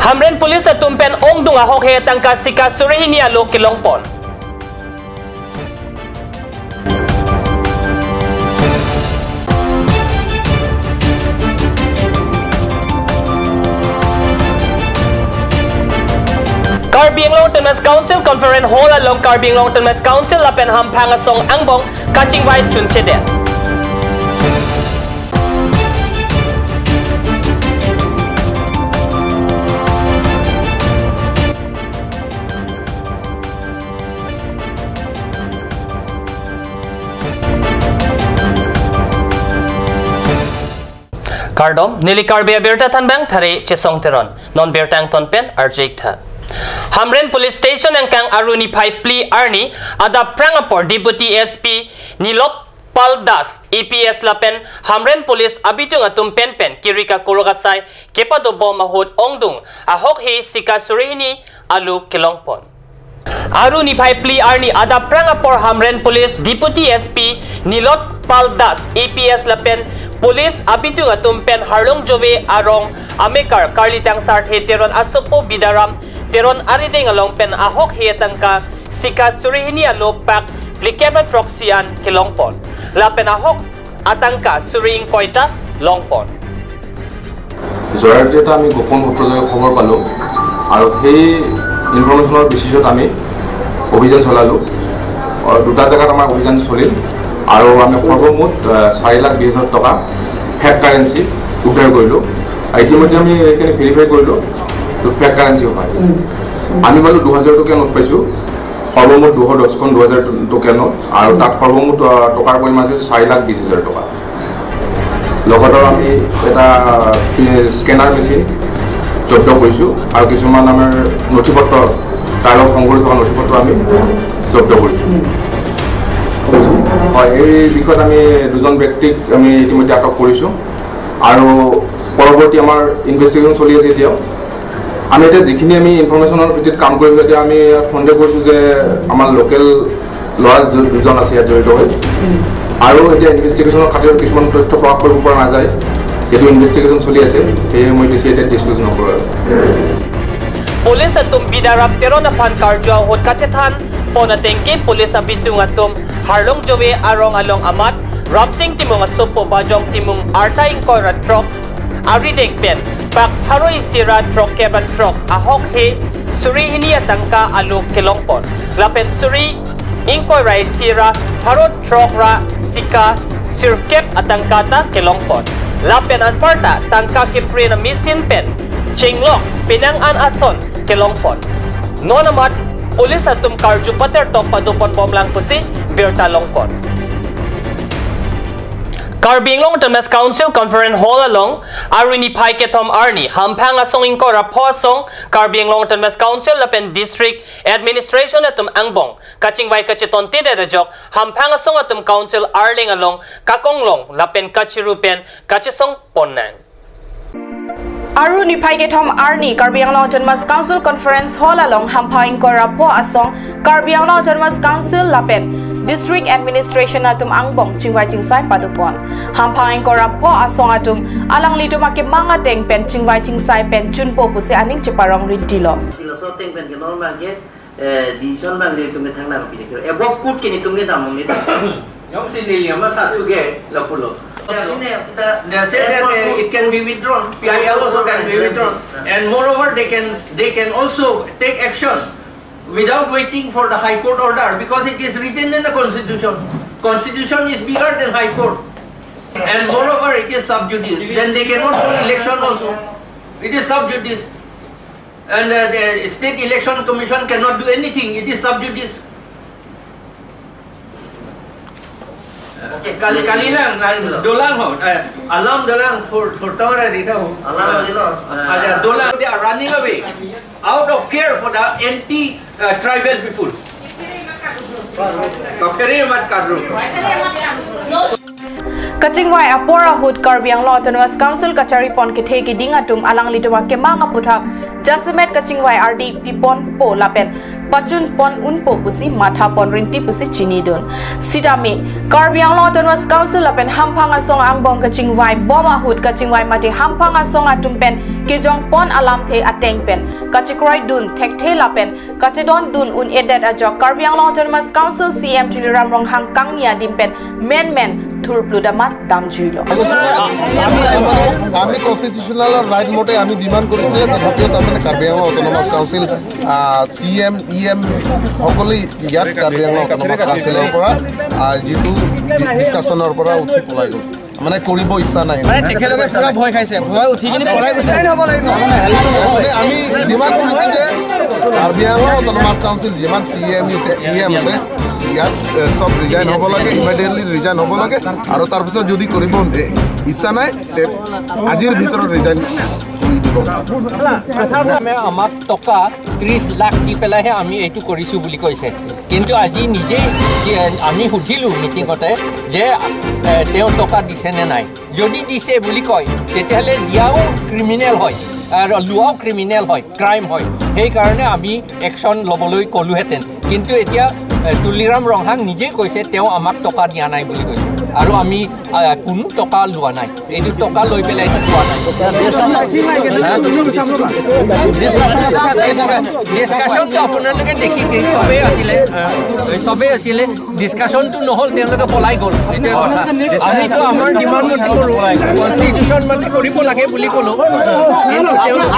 Hamren Police at tumpen ong dunga hokhe tangka sika surihini alo kilongpon. Carbie Anglong Autonomous Council Conference Hall along Carbie Anglong Autonomous Council lapen hampanga song angbong kaching white chunchede. Cardom nili Carbie Berta Tanbang Thare Chesong Teron non Bertang Tonpen Arjik Tha. Hamren Police Station ang kang Aruni Pai Pli Arni ada Prangapor Deputy SP Nilop Paldas EPS lapen Hamren Police abitung atum pen kirika kurokasai kepadobo mahod ongdung ahok he sika surihini alu kilongpon. Aruni Pai Pli Arni ada Prangapor Hamren Police Deputy SP Nilop Paldas EPS lapen Police abitung atum pen Harlong Jove arong Amekar Karlitang Sart heteron asopo bidaram Teron ariding along pen ahok hietangka sika surihini alo pak plikeba troxian kilongpon. Lapen ahok atangka suring koita longpon. Zorar jeta ami gopon hotoje khobor palo aru he informationor bisishot ami অভিযান চলালো আর দুটা জায়গাত আমার অভিযান চলিল আর আমি সর্বমুঠ 4,20,000 টাকা fake currency উদ্ধার করলো ইতিমধ্যে আমি এখানে ভেরিফাই করলো তো ফেক কারেন্সি হয় আমি বলো 2000 টোকেন নোট পাইছো সর্বমুঠ 210 খন 2000 টোকেন আর তাত সর্বমুঠ টাকার পরিমাণ আছে 4,20,000 টাকা লগতে আমি এটা স্ক্যানার মেশিন জব্দ কৰিছো আৰু কিছুমান আমাৰ নথিপত্ৰ তালক সংগঠিত নথিপত্ৰ আমি জব্দ কৰিছো হয় এই বিষয়ত আমি দুজন ব্যক্তিক আমি ইতিমধ্যে আটক কৰিছো আৰু পৰৱৰ্তী আমাৰ ইনভেষ্টিগেশ্যন চলি আছে এতিয়া আমি এটা যিখিনি আমি ইনফৰমেশনৰ ভিত্তিত কাম কৰিছো এতিয়া আমি সন্দেহ কৰিছো যে আমাৰ লোকেল ল'ৰা দুজন আছে ইয়াত জড়িত হৈ আৰু এতিয়া ইনভেষ্টিগেশ্যনৰ খাতিৰত কিছুমান তথ্য প্ৰকাশ কৰিব পৰা নাযায় যেটো ইনভেষ্টিগেশ্যন চলি আছে সেই মই ডিসিডেড ডিসক্লোজ নকৰো Police atum bidarap teron apan karjo hot kachethan ponatengke police abitung atum Harlong Jove arong along amat Rapsing timung asopo bajong timung arta ingkoy ratrok arideng pen pak haroi sira trok keban trok ahok he surihini atangka alu kilongpon lapen suri ingkoy rai sira harot trok ra sika sirkep atangkata kilongpon lapen anparta tangka kiprina misin pen Chinglok pinangan ason kilongpon nonamat police atum karju pater tok padupon bomlang pusi berta longpon Carbie Anglong Autonomous Council Conference Hall along Aruni Pai Ketom Arni hampang asong ingko raposong Carbie Anglong Autonomous Council lapen District Administration atum angbong kaching vai kachiton tide rajok hampang asong atum council arling along kakonglong lapen kachirupen kachisong ponnang Aruni Pai Ketom Arni Carbie Anglong Autonomous Council Conference Hall along hampaing korapo asong Carbie Anglong Autonomous Council lapen District Administration atum angbong chingwai chingsai padupon hampaing korapo asong atum alang lito make mga teng pen chingwai chingsai pen chunpo pusi aning chiparong rintilo sila so teng pen normal ge division bang le tumne thangna pini kero above foot kini tumne damong ni yom sili yama ta tu ge lapulo they said that it can be withdrawn. PIL also can be withdrawn, and moreover, they can also take action without waiting for the High Court order because it is written in the Constitution. Constitution is bigger than High Court, and moreover, it is sub judice. Then they cannot hold election also. It is sub judice, and the State Election Commission cannot do anything. It is sub judice. Kali lang dolang ho alam dolang for tawra dito alam dito dolang they are running away out of fear for the anti tribal people kapere mat kadru Kachingwai apora hud Carbie Anglong Autonomous Council kachari pon kithe ki dingatum alang litwa ke mga puthak Jasimet Kachingwai RD pipon po lapen pachun pon unpo pusi matha pon rinti pusi chini don sidami Karbi Anglong Autonomous Council lapen hampang asong angbong kaching wai boma hut kaching wai mati hampang asong atumpen kijong pon alam the ateng pen kachikroi dun thek the lapen kachidon dun un edet ajo Karbi Anglong Autonomous Council CM Tuliram rong hang kangnia dimpen men thurpludamat damjuilo আমি constitutional right মতে আমি demand কৰিছিল তথাপিও তাৰমানে Karbi Anglong autonomous council CM EM সকলে ইয়াত Karbi Anglong autonomous কাউন্সিলৰ পৰা যেটো ডিসকাশনৰ পৰা উঠি পলাই গ'ল মানে কৰিব ইচ্ছা নাই মানে তেখেতলোকে পুৰা ভয় খাইছে ভয় উঠি কিনে পলাই গৈছে হ'ব লাগিব আমি ডিমান্ড কৰিছো যে কাৰ্বি আংলং অটোনমাস কাউন্সিল যিমান সিএম ইএম আছে ইয়াত সব ৰিজাইন হ'ব লাগে ইমিডিয়েটলি ৰিজাইন হ'ব লাগে আৰু তাৰ পিছত যদি কৰিব ইচ্ছা নাই তে আজিৰ ভিতৰত ৰিজাইন আমাক টকা 30 লাখ দি পেলাইহে আমি এইটো কৰিছো বুলি কৈছে কিন্তু আজি নিজে আমি সুধিলো মিটিংতে যে তেওঁ টকা দিছে নে নাই যদি দিছে বুলি কয় তেতিয়াহ'লে দিয়াও ক্ৰিমিনেল হয় আৰু লোৱাও ক্ৰিমিনেল হয় ক্ৰাইম হয় সেই কাৰণে আমি একশ্যন ল'বলৈ ক'লোহেঁতেন কিন্তু এতিয়া তুলিৰাম ৰংহাং নিজে কৈছে তেওঁ আমাক টকা দিয়া নাই বুলি কৈছে আৰু আমি কোনো টকা লোৱা নাই এইটো টকা লৈ পেলাই লোৱা নাই ডিসকাশনটো আপোনালোকে দেখিছে সবেই আছিলে ডিসকাশনটো নহ'ল তেওঁলোকে পলাই গ'ল এইটোৱে কথা আমিতো আমাৰ ডিমাণ্ড মতে কৰোঁ কনষ্টিটিউশ্যন মতে কৰিব লাগে বুলি ক'লো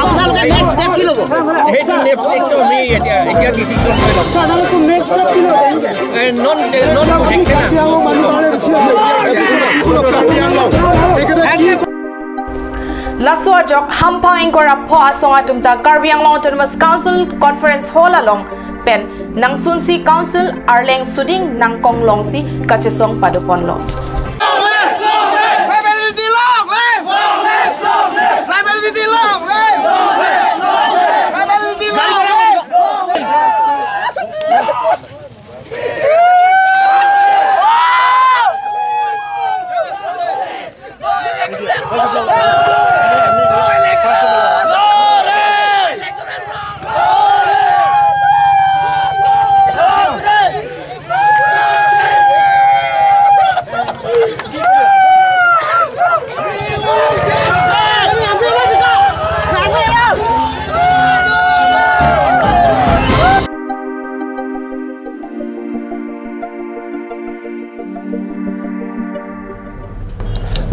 আপোনালোকে নেক্সট ষ্টেপ কি ল'ব সেইটো নেক্সট ষ্টেপটো আমি এতিয়া ডিচিশ্যন লৈ ল'ম non Laswa jok hampang kora pho asong atumta Karbi Anglong Autonomous Council Conference Hall along pen nang sunsi council arleng suding nang konglong si kachesong padopon lo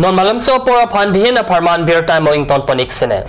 Non malam so pora phandhin a pharman bir time moing ton ponik sene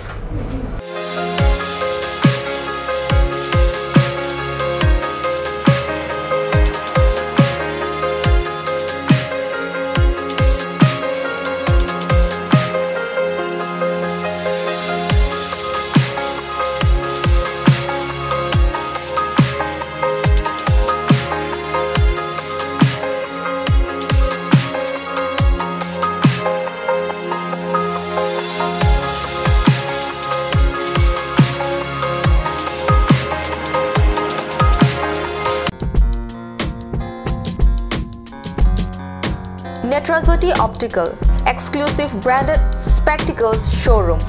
Netrazoti Optical, exclusive branded spectacles showroom.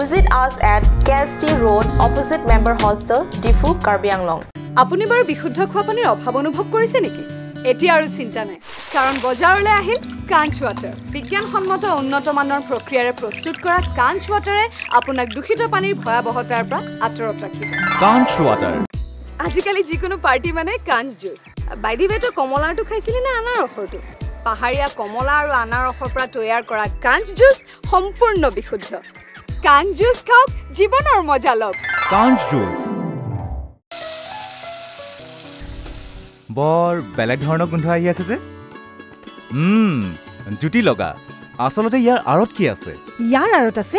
Visit us at KST Road, opposite Member Hostel, Difu, Karbi Anglong. আপুনি বাৰু বিশুদ্ধ খোৱা পানীৰ অভাৱ অনুভৱ কৰিছে নেকি? এতিয়া আৰু চিন্তা নাই, কাৰণ বজাৰলৈ আহিল কাঞ্চ ৱাটাৰ। বিজ্ঞানসন্মত উন্নত মানৰ প্ৰক্ৰিয়াৰে প্ৰস্তুত কৰা কাঞ্চ ৱাটাৰে আপোনাক দূষিত পানীৰ ভয়াৱহতাৰ পৰা আঁতৰত ৰাখিব। কাঞ্চ ৱাটাৰ আজিকালি যিকোনো পাৰ্টি মানে কাঞ্চ জুচ। বাইদি বেটো কমলাৰটো খাইছিলি না আনাৰসৰটো? পাহাৰীয়া কমলা আৰু আনাৰসৰ পৰা তৈয়াৰ কৰা কাঞ্চ জুচ সম্পূৰ্ণ বিশুদ্ধ। কাঞ্চ জুচ খাওক, জীৱনৰ মজা লওক। কাঞ্চ জুচ বৰ বেলেগ ধৰণৰ গোন্ধ আহি আছে যে জুতি লগা। আচলতে ইয়াৰ আঁৰত কি আছে? ইয়াৰ আঁৰত আছে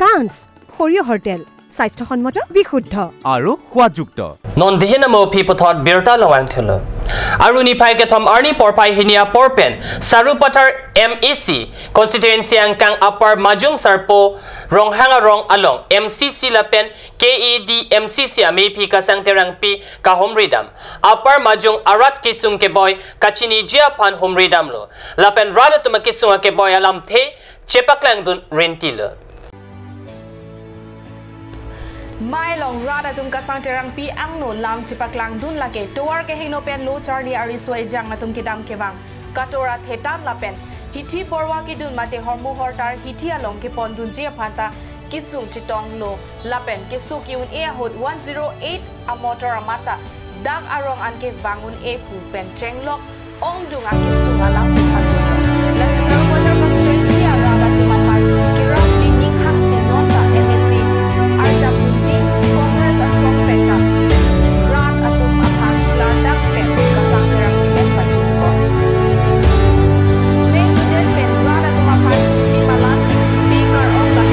কাঞ্চ সৰিয়হৰ তেল, স্বাস্থ্যসন্মত, বিশুদ্ধ আৰু সোৱাদযুক্ত। Non dihina mo pipothot birta lawang thelo. Aruni pai ke thom arni porpai hinia porpen Sarupatar MEC constituency ang kang upper majung sarpo ronghanga rong along MCC lapen KED MCC amepi kasang terang pi ka homridam upper majung arat kisung ke boy kachini jia pan homridam lo lapen rada tumakisung ke boy alam the chepaklang dun rentilo Mai long rada tum kasang terang pi ang no lam chipaklang dun lake toar ke hino pen lo charli ari soi jang atum kidam kewang katora thetan lapen hithi porwa ki dun mate hormu hortar hithi along ke pondun je phanta kisung chitong lo lapen kisu kiun e hot 108 amotor amata dak arong anke bangun e pu pen chenglok ong dung akisung alam phandu la sisaro water constituency araba tumapar kirang ning hang sinonta MSC arja punji Congress asong peka rat atum apang landak pen kasang terang pen pachinko ne juden pen rat atum apang city malan speaker of the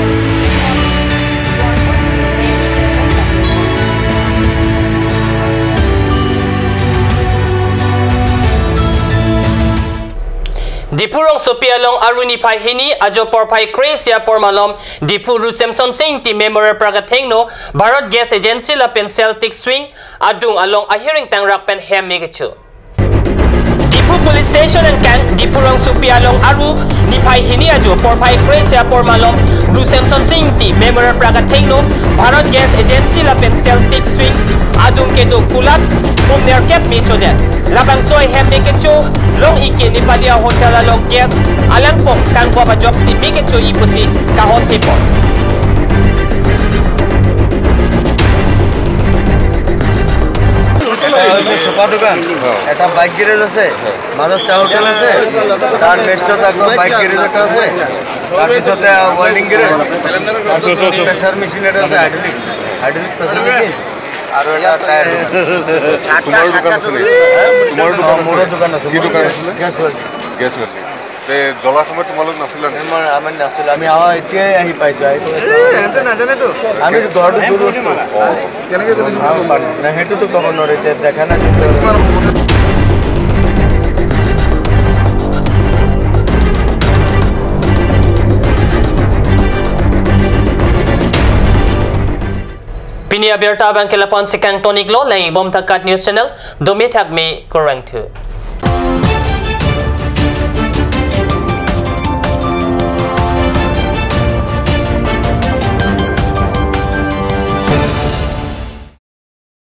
Dipurong Sopialong Aruni Pai Hini Ajo Porpai Kresia Pormalom Dipuru Samson Singh Ti Memorial Pragatengno Bharat Gas Agency La Pen Celtic Swing Adung Along a hearing tang rak pen hem megachu Dipu Police Station and Kang Dipurong Sopialong Aru Nipai Hini Ajo Porpai Kresia Pormalom Ru Samson Singh Ti Memorial Pragatengno Bharat Gas Agency La Pen Celtic Swing Adung Kedo Kulat Umner Kep Michodet Labang soy hem mekecho long ike nipalia hotel along gas alang pong kang kwa job si mekecho ipusi kahon tipon সোপা দোকান এটা bike garage আছে মাজত চা hotel আছে তার নেক্সটত আকৌ bike garage এটা আছে তাৰপিছতে ওয়েল্ডিং গ্যাৰেজ প্ৰেছাৰ মেচিন এটা আছে হাইড্ৰলিক প্ৰেছাৰ মেচিন আৰু এটা টায়াৰ তোমাৰ দোকান আছে গেছ ওয়েল্ডিং তে জলা সময় তোমালোক নাছিল আমি নাছিল আমি এতিয়াই আহি পাইছো এহেঁতে নাজানে তো আমি ঘৰটো দূৰ কেনেকৈ না সেইটোতো ক'ব নোৱাৰে এতিয়া দেখা নাই Pinia Berta Bangkelapon si Kang Tonig Lo Lang Ibom Takat News Channel Dumithag me Korang 2